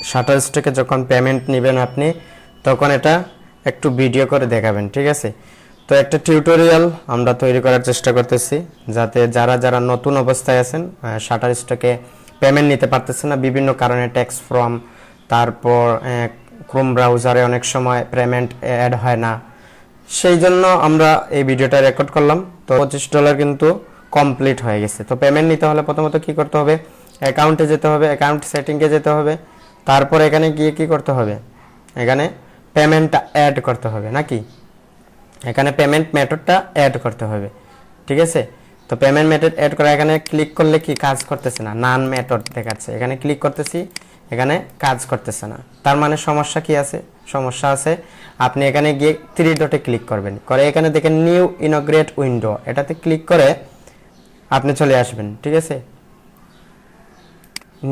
Shutter স্টকে যখন payment নেবেন আপনি তখন এটা একটু ভিডিও করে দেখাবেন, ঠিক আছে? তো একটা টিউটোরিয়াল আমরা তৈরি করার চেষ্টা করতেছি যাতে যারা যারা নতুন অবস্থায় আছেন শাটার স্টকে পেমেন্ট নিতে পারতেছেন না বিভিন্ন কারণে, ট্যাক্স ফর্ম, তারপর ক্রোম ব্রাউজারে অনেক সময় পেমেন্ট অ্যাড হয় না, সেই জন্য আমরা এই ভিডিওটা রেকর্ড করলাম। তো $25 কিন্তু কমপ্লিট হয়ে গেছে। তো পেমেন্ট নিতে হলে প্রথমত কি করতে হবে, অ্যাকাউন্টে যেতে হবে, অ্যাকাউন্ট সেটিংয়ে যেতে হবে, তারপর এখানে গিয়ে কি করতে হবে, এখানে পেমেন্টটা অ্যাড করতে হবে নাকি, এখানে পেমেন্ট মেথডটা অ্যাড করতে হবে, ঠিক আছে? তো পেমেন্ট মেথড অ্যাড করা এখানে ক্লিক করলে কি কাজ করতেছে না, নান মেথড দেখাচ্ছে, এখানে ক্লিক করতেছি, এখানে কাজ করতেছে না। তার মানে সমস্যা কি আছে, সমস্যা আছে আপনি এখানে গিয়ে 3 ডটে ক্লিক করবেন, করে এখানে দেখেন নিউ ইনোগ্রেট উইন্ডো, এটাতে ক্লিক করে আপনি চলে আসবেন, ঠিক আছে?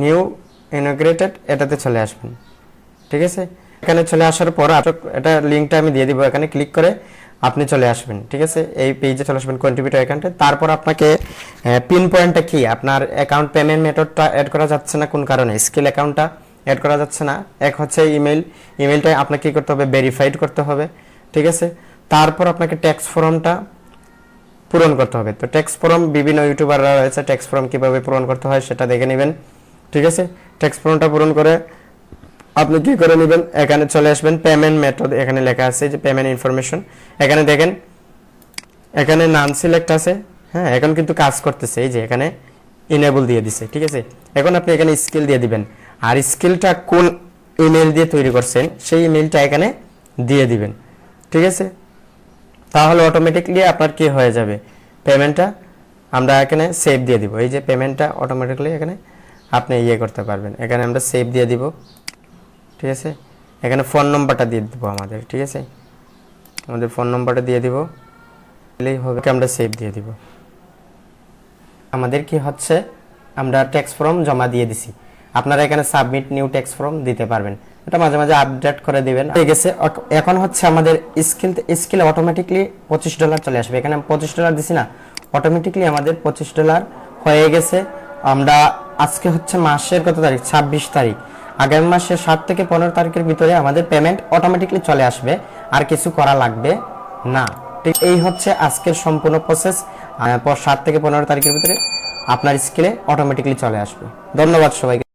নিউ ইনোগ্রেটেড এটাতে চলে আসবেন, ঠিক আছে? এখানে চলে আসার পর এটা লিঙ্কটা আমি দিয়ে দিব, এখানে ক্লিক করে আপনি চলে আসবেন, ঠিক আছে? এই পেজে চলে আসবেন কন্ট্রিবিউটর অ্যাকাউন্টে। তারপর আপনাকে পিন পয়েন্টটা কি, আপনার অ্যাকাউন্ট পেমেন্ট মেথডটা অ্যাড করা যাচ্ছে না কোন কারণে, স্কিল অ্যাকাউন্টটা অ্যাড করা যাচ্ছে না। এক হচ্ছে ইমেলটা আপনাকে কি করতে হবে, ভেরিফাইড করতে হবে, ঠিক আছে? তারপর আপনাকে ট্যাক্স ফর্মটা পূরণ করতে হবে। তো ট্যাক্স ফর্ম বিভিন্ন ইউটিউবাররা রয়েছে, ট্যাক্স ফর্ম কিভাবে পূরণ করতে হয় সেটা দেখে নেবেন, ঠিক আছে? ট্যাক্স ফর্মটা পূরণ করে আপনি কি করে নেবেন, এখানে চলে আসবেন পেমেন্ট মেথড, এখানে লেখা আছে যে পেমেন্ট ইনফরমেশন, এখানে দেখেন এখানে নান সিলেক্ট আছে, হ্যাঁ এখন কিন্তু কাজ করতেছে, এই যে এখানে ইনেবল দিয়ে দিছে, ঠিক আছে? এখন আপনি এখানে স্কিল দিয়ে দিবেন, আর স্কিলটা কোন ইমেল দিয়ে তৈরি করছেন সেই ইমেলটা এখানে দিয়ে দিবেন, ঠিক আছে? তাহলে অটোমেটিকলি আপনার কি হয়ে যাবে, পেমেন্টটা আমরা এখানে সেভ দিয়ে দিব, এই যে পেমেন্টটা অটোমেটিকলি এখানে আপনি করতে পারবেন। এখানে আমরা সেভ দিয়ে দিব, ঠিক আছে? এখানে ফোন নম্বরটা দিয়ে দিব আমাদের, ঠিক আছে? আমাদের ফোন নম্বরটা দিয়ে দিব, এলেই হবে, আমরা সেভ দিয়ে দিব। আমাদের কি হচ্ছে, আমরা ট্যাক্স ফর্ম জমা দিয়ে দিছি, আপনারা এখানে সাবমিট নিউ ট্যাক্স ফর্ম দিতে পারবেন, এটা মাঝে মাঝে আপডেট করে দিবেন। ঠিক আছে, এখন হচ্ছে আমাদের স্কিল অটোমেটিকলি $25 চলে আসবে, এখানে আমি $25 দিছি না, অটোমেটিকলি আমাদের $25 হয়ে গেছে। আমরা আজকে হচ্ছে মাসের কত তারিখ, 26 তারিখ, আগামী মাসের 7 থেকে 15 তারিখের ভিতরে আমাদের পেমেন্ট অটোমেটিকলি চলে আসবে, আর কিছু করা লাগবে না। ঠিক এই হচ্ছে আজকের সম্পূর্ণ প্রসেস, 7 থেকে 15 তারিখের ভিতরে আপনার স্কিলে অটোমেটিকলি চলে আসবে। ধন্যবাদ সবাইকে।